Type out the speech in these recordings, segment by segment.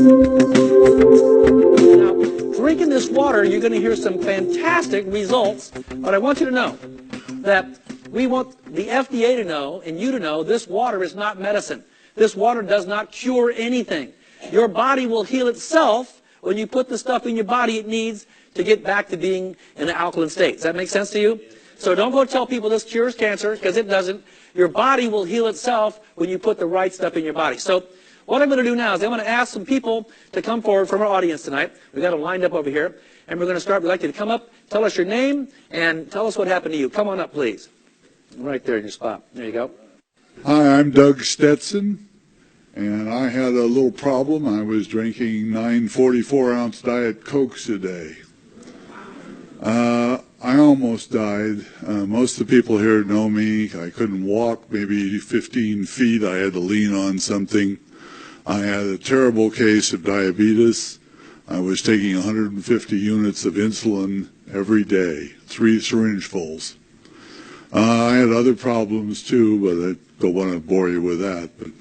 Now, drinking this water, you're going to hear some fantastic results, but I want you to know that we want the FDA to know and you to know this water is not medicine. This water does not cure anything. Your body will heal itself when you put the stuff in your body it needs to get back to being in an alkaline state. Does that make sense to you? So don't go tell people this cures cancer, because it doesn't. Your body will heal itself when you put the right stuff in your body. So what I'm going to do now is I'm going to ask some people to come forward from our audience tonight. We've got them lined up over here. And we're going to start. We'd like you to come up, tell us your name, and tell us what happened to you. Come on up, please. Right there in your spot. There you go. Hi, I'm Doug Stetson, and I had a little problem. I was drinking 9 44-ounce Diet Cokes a day. I almost died. Most of the people here know me. I couldn't walk maybe 15 feet. I had to lean on something. I had a terrible case of diabetes. I was taking 150 units of insulin every day, 3 syringefuls. I had other problems too, but I don't want to bore you with that. But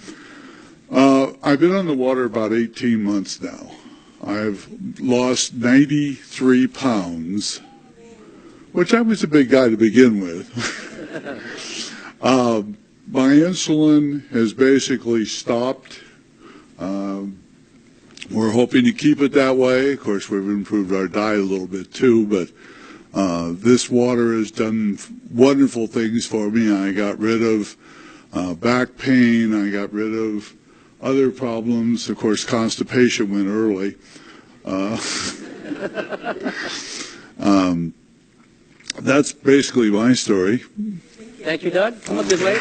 I've been on the water about 18 months now. I've lost 93 pounds, which I was a big guy to begin with. My insulin has basically stopped. We're hoping to keep it that way. Of course, we've improved our diet a little bit too, but this water has done wonderful things for me. I got rid of back pain. I got rid of other problems. Of course, constipation went early. That's basically my story. Thank you, Doug. Come up this way.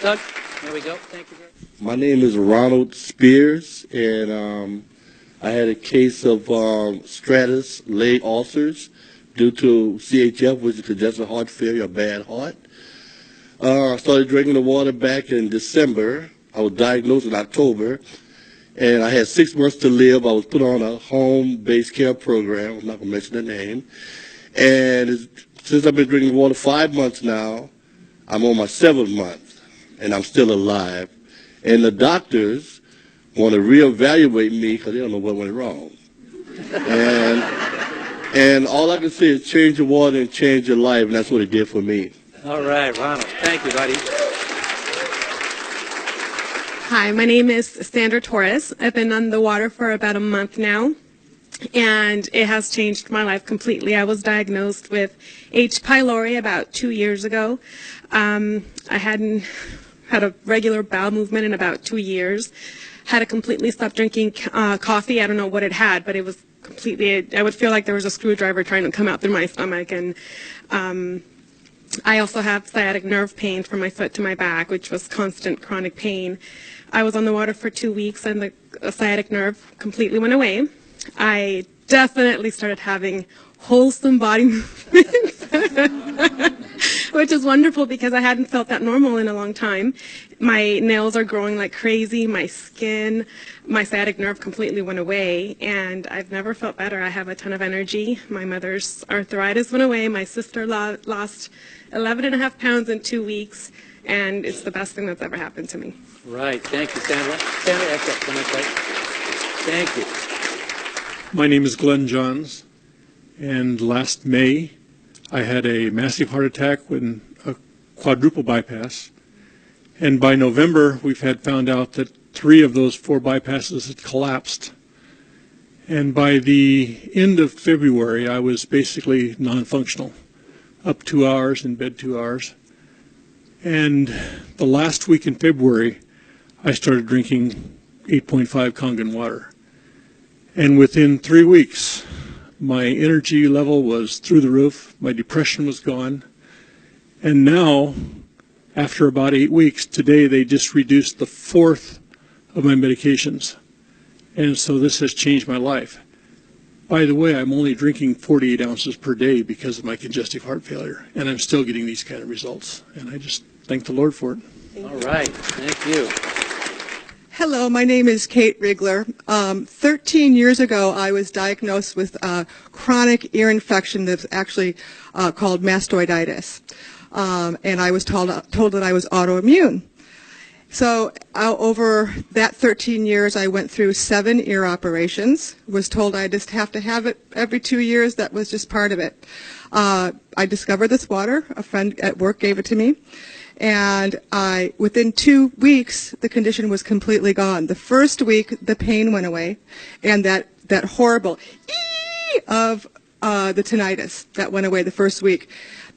Doug, there we go. Thank you. My name is Ronald Spears, and I had a case of stratus leg ulcers due to CHF, which is congestive heart failure, a bad heart. I started drinking the water back in December. I was diagnosed in October, and I had 6 months to live. I was put on a home-based care program. I'm not going to mention the name. And since I've been drinking water 5 months now, I'm on my 7th month, and I'm still alive. And the doctors want to reevaluate me because they don't know what went wrong. And all I can say is change your water and change your life, and that's what it did for me. All right, Ronald. Thank you, buddy. Hi, my name is Sandra Torres. I've been on the water for about a month now, and it has changed my life completely. I was diagnosed with H. pylori about 2 years ago. I hadn't had a regular bowel movement in about 2 years. Had to completely stop drinking coffee. I don't know what it had, but it was completely, I would feel like there was a screwdriver trying to come out through my stomach. And I also have sciatic nerve pain from my foot to my back, which was constant chronic pain. I was on the water for 2 weeks, and the sciatic nerve completely went away. I definitely started having wholesome body movements, which is wonderful because I hadn't felt that normal in a long time. My nails are growing like crazy, my skin, my sciatic nerve completely went away, and I've never felt better. I have a ton of energy. My mother's arthritis went away. My sister lost 11.5 pounds in 2 weeks, and it's the best thing that's ever happened to me. Right. Thank you, Sandra. Sandra, excellent. Come on, right. Thank you. My name is Glenn Johns, and last May I had a massive heart attack with a quadruple bypass, and by November we've had found out that 3 of those 4 bypasses had collapsed, and by the end of February I was basically non-functional, up 2 hours, in bed 2 hours, and the last week in February I started drinking 8.5 Kangen water. And within 3 weeks, my energy level was through the roof, my depression was gone, and now, after about 8 weeks, today they just reduced the 4th of my medications. And so this has changed my life. By the way, I'm only drinking 48 ounces per day because of my congestive heart failure, and I'm still getting these kind of results. And I just thank the Lord for it. All right. Thank you. Hello, my name is Kate Rigler. 13 years ago, I was diagnosed with chronic ear infection that's actually called mastoiditis. And I was told that I was autoimmune. So over that 13 years, I went through 7 ear operations, was told I just have to have it every 2 years. That was just part of it. I discovered this water. A friend at work gave it to me. And within 2 weeks, the condition was completely gone. The first week, the pain went away, and that horrible ee of the tinnitus, that went away the first week.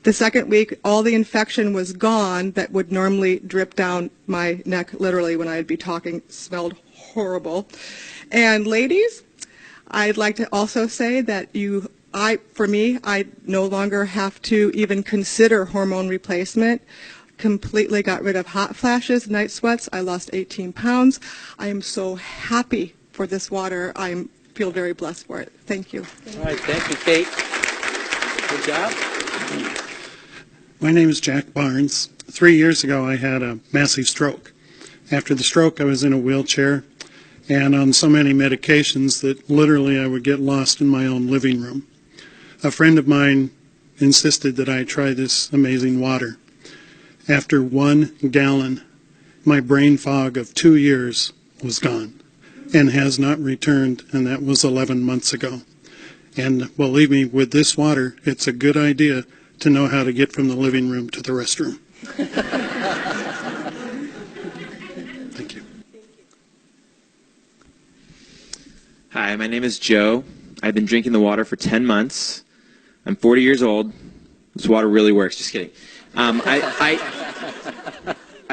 The second week, all the infection was gone that would normally drip down my neck, literally, when I'd be talking. It smelled horrible. And ladies, I'd like to also say that for me, I no longer have to even consider hormone replacement. Completely got rid of hot flashes, night sweats. I lost 18 pounds. I am so happy for this water. I feel very blessed for it. Thank you. All right, thank you, Kate. Good job. My name is Jack Barnes. 3 years ago, I had a massive stroke. After the stroke, I was in a wheelchair and on so many medications that literally I would get lost in my own living room. A friend of mine insisted that I try this amazing water. After 1 gallon, my brain fog of 2 years was gone and has not returned, and that was 11 months ago. And believe me, with this water, it's a good idea to know how to get from the living room to the restroom. Thank you. Hi, my name is Joe. I've been drinking the water for 10 months. I'm 40 years old. This water really works. Just kidding. I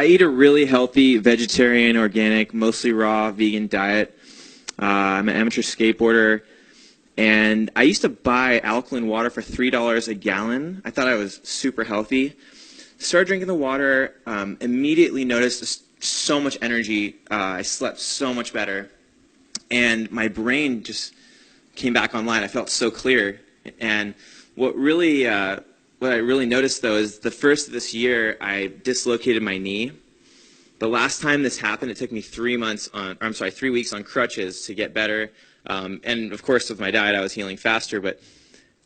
eat a really healthy vegetarian, organic, mostly raw, vegan diet. I'm an amateur skateboarder. And I used to buy alkaline water for $3 a gallon. I thought I was super healthy. Started drinking the water, immediately noticed so much energy. I slept so much better. And my brain just came back online. I felt so clear. And what I really noticed, though, is the first of this year, I dislocated my knee. The last time this happened, it took me 3 weeks on crutches to get better. And of course, with my diet, I was healing faster. But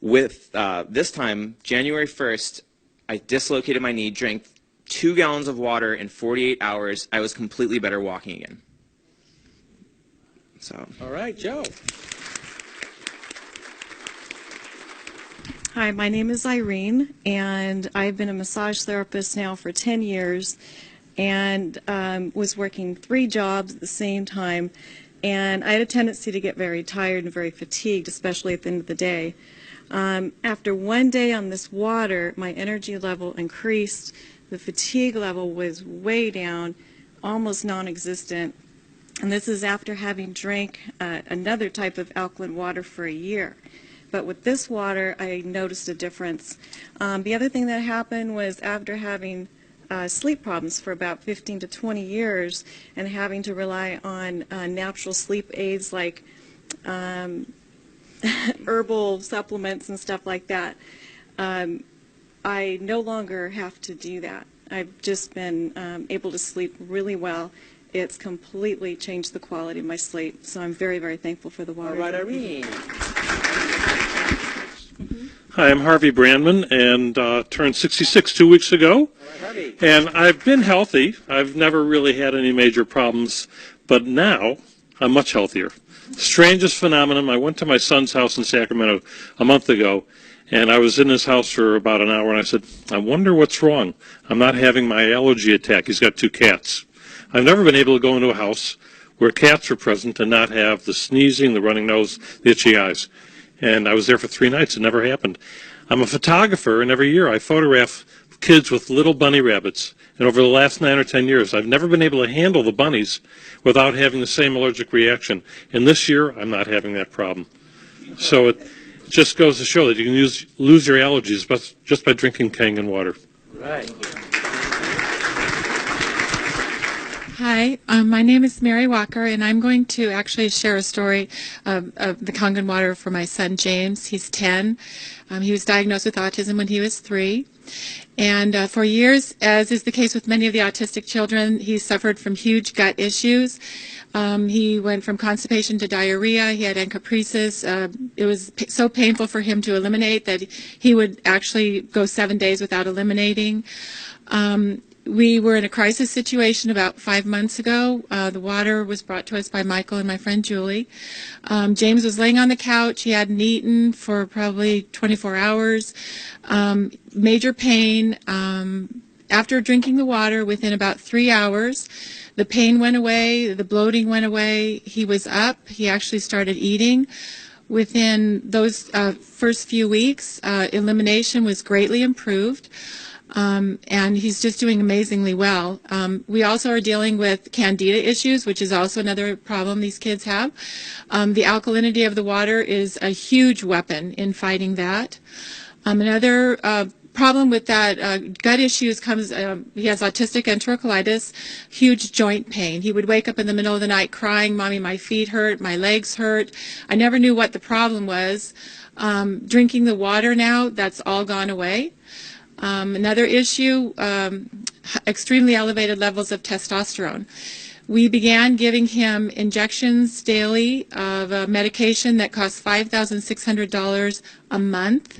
with this time, January 1st, I dislocated my knee, drank 2 gallons of water in 48 hours. I was completely better walking again. So. All right, Joe. Hi, my name is Irene, and I've been a massage therapist now for 10 years and was working 3 jobs at the same time. And I had a tendency to get very tired and very fatigued, especially at the end of the day. After 1 day on this water, my energy level increased. The fatigue level was way down, almost non-existent. And this is after having drank another type of alkaline water for a year. But with this water, I noticed a difference. The other thing that happened was after having sleep problems for about 15 to 20 years and having to rely on natural sleep aids like herbal supplements and stuff like that, I no longer have to do that. I've just been able to sleep really well. It's completely changed the quality of my sleep, so I'm very, very thankful for the water. All right, Irene. Hi, I'm Harvey Brandman, and turned 66 2 weeks ago. All right, Harvey. And I've been healthy. I've never really had any major problems, but now I'm much healthier. Strangest phenomenon, I went to my son's house in Sacramento a month ago, and I was in his house for about an hour, and I said, I wonder what's wrong. I'm not having my allergy attack. He's got 2 cats. I've never been able to go into a house where cats are present and not have the sneezing, the running nose, the itchy eyes. And I was there for 3 nights. It never happened. I'm a photographer, and every year I photograph kids with little bunny rabbits. And over the last 9 or 10 years, I've never been able to handle the bunnies without having the same allergic reaction. And this year, I'm not having that problem. So it just goes to show that you can lose your allergies just by drinking Kangen water. Right. Hi, my name is Mary Walker, and I'm going to actually share a story of the Kangen water for my son James. He's 10. He was diagnosed with autism when he was 3. And for years, as is the case with many of the autistic children, he suffered from huge gut issues. He went from constipation to diarrhea. He had encopresis. It was so painful for him to eliminate that he would actually go 7 days without eliminating. We were in a crisis situation about 5 months ago. The water was brought to us by Michael and my friend Julie. James was laying on the couch. He hadn't eaten for probably 24 hours. Major pain. After drinking the water, within about 3 hours, the pain went away, the bloating went away. He was up. He actually started eating. Within those first few weeks, elimination was greatly improved. And he's just doing amazingly well. We also are dealing with candida issues, which is also another problem these kids have. The alkalinity of the water is a huge weapon in fighting that. Another problem with that gut issues comes, he has autistic enterocolitis, huge joint pain. He would wake up in the middle of the night crying, "Mommy, my feet hurt, my legs hurt." I never knew what the problem was. Drinking the water now, that's all gone away. Another issue, extremely elevated levels of testosterone. We began giving him injections daily of a medication that costs $5,600 a month.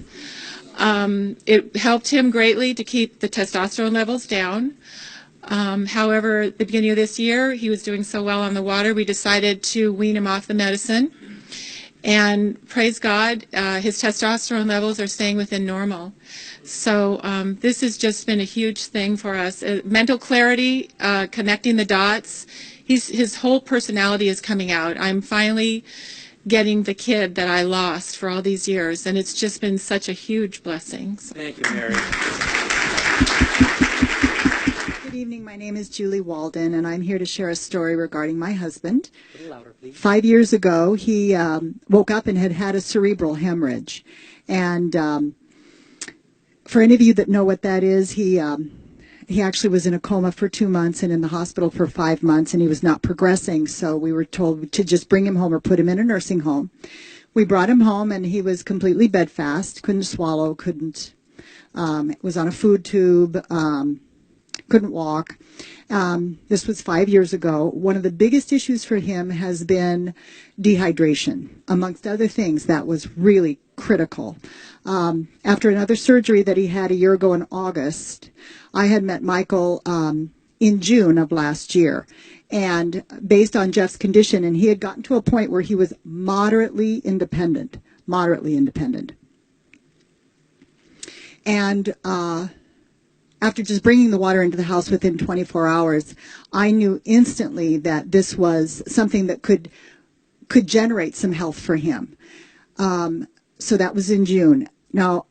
It helped him greatly to keep the testosterone levels down. However, at the beginning of this year, he was doing so well on the water, we decided to wean him off the medicine. And praise God, his testosterone levels are staying within normal. So this has just been a huge thing for us. Mental clarity, connecting the dots. His whole personality is coming out. I'm finally getting the kid that I lost for all these years, and it's just been such a huge blessing. Thank you, Mary. Good evening. My name is Julie Walden, and I'm here to share a story regarding my husband. A little louder, please. 5 years ago, he woke up and had a cerebral hemorrhage. And for any of you that know what that is, he actually was in a coma for 2 months and in the hospital for 5 months, and he was not progressing. So we were told to just bring him home or put him in a nursing home. We brought him home, and he was completely bedfast, couldn't swallow, was on a food tube, couldn't walk. This was 5 years ago. One of the biggest issues for him has been dehydration. Amongst other things, that was really critical. After another surgery that he had a year ago in August, I had met Michael in June of last year. And based on Jeff's condition, and he had gotten to a point where he was moderately independent. And after just bringing the water into the house within 24 hours, I knew instantly that this was something that could generate some health for him. So that was in June. Now,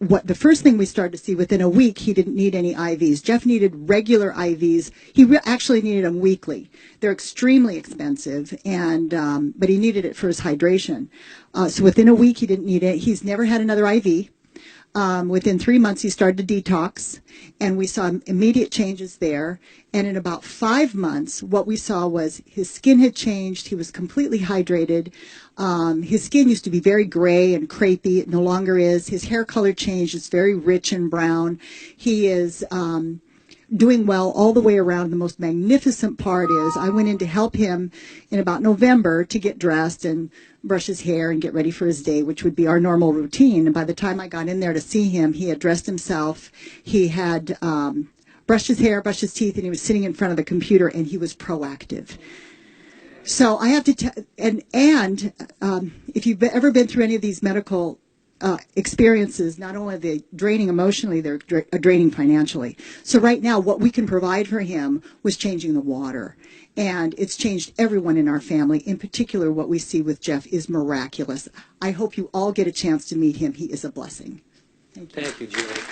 the first thing we started to see, within a week, he didn't need any IVs. Jeff needed regular IVs. He actually needed them weekly. They're extremely expensive, but he needed it for his hydration. So within a week, he didn't need it. He's never had another IV. Within 3 months, he started to detox, and we saw immediate changes there. And in about 5 months, what we saw was his skin had changed. He was completely hydrated. His skin used to be very gray and crepey. It no longer is. His hair color changed. It's very rich and brown. He is doing well all the way around. The most magnificent part is I went in to help him in about November to get dressed and brush his hair and get ready for his day, which would be our normal routine. And by the time I got in there to see him, he had dressed himself. He had brushed his hair, brushed his teeth, and he was sitting in front of the computer, and he was proactive. So I have to tell, and if you've ever been through any of these medical experiences, not only are they draining emotionally, they're draining financially. So right now, what we can provide for him was changing the water. And it's changed everyone in our family. In particular, what we see with Jeff is miraculous. I hope you all get a chance to meet him. He is a blessing. Thank you. Thank you, Julie.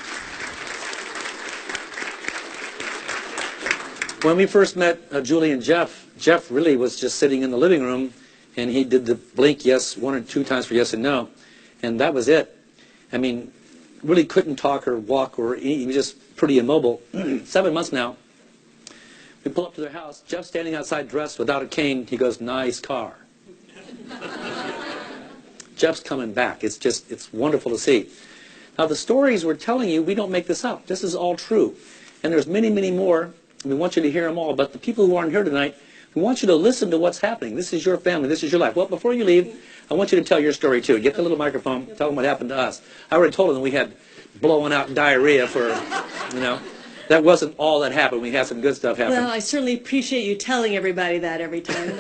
When we first met Julie and Jeff really was just sitting in the living room, and he did the blink yes 1 or 2 times for yes and no, and that was it. I mean, really couldn't talk or walk or eat. He was just pretty immobile. 7 months now. We pull up to their house. Jeff's standing outside dressed without a cane. He goes, "Nice car." Jeff's coming back. It's wonderful to see. Now, the stories we're telling you, we don't make this up. This is all true. And there's many, many more. We want you to hear them all. But the people who aren't here tonight, we want you to listen to what's happening. This is your family. This is your life. Well, before you leave, I want you to tell your story, too. Get the little microphone. Tell them what happened to us. I already told them we had blowing out diarrhea for, that wasn't all that happened. We had some good stuff happen. Well, I certainly appreciate you telling everybody that every time.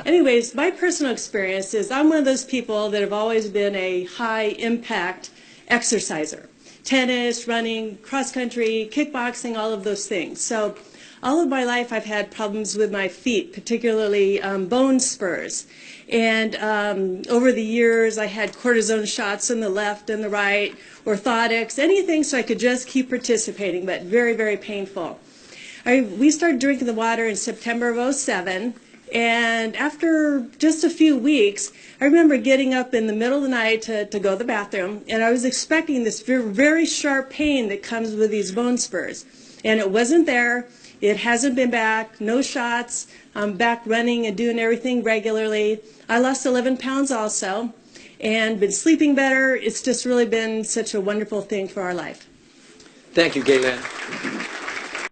Anyways, my personal experience is I'm one of those people that have always been a high-impact exerciser. Tennis, running, cross-country, kickboxing, all of those things. So all of my life I've had problems with my feet, particularly bone spurs. And over the years I had cortisone shots in the left and the right, orthotics, anything so I could just keep participating, but very, very painful. We started drinking the water in September of '07. And after just a few weeks, I remember getting up in the middle of the night to go to the bathroom, and I was expecting this very, very sharp pain that comes with these bone spurs. And it wasn't there. It hasn't been back. No shots. I'm back running and doing everything regularly. I lost 11 pounds also and been sleeping better. It's just really been such a wonderful thing for our life. Thank you, Gaylen.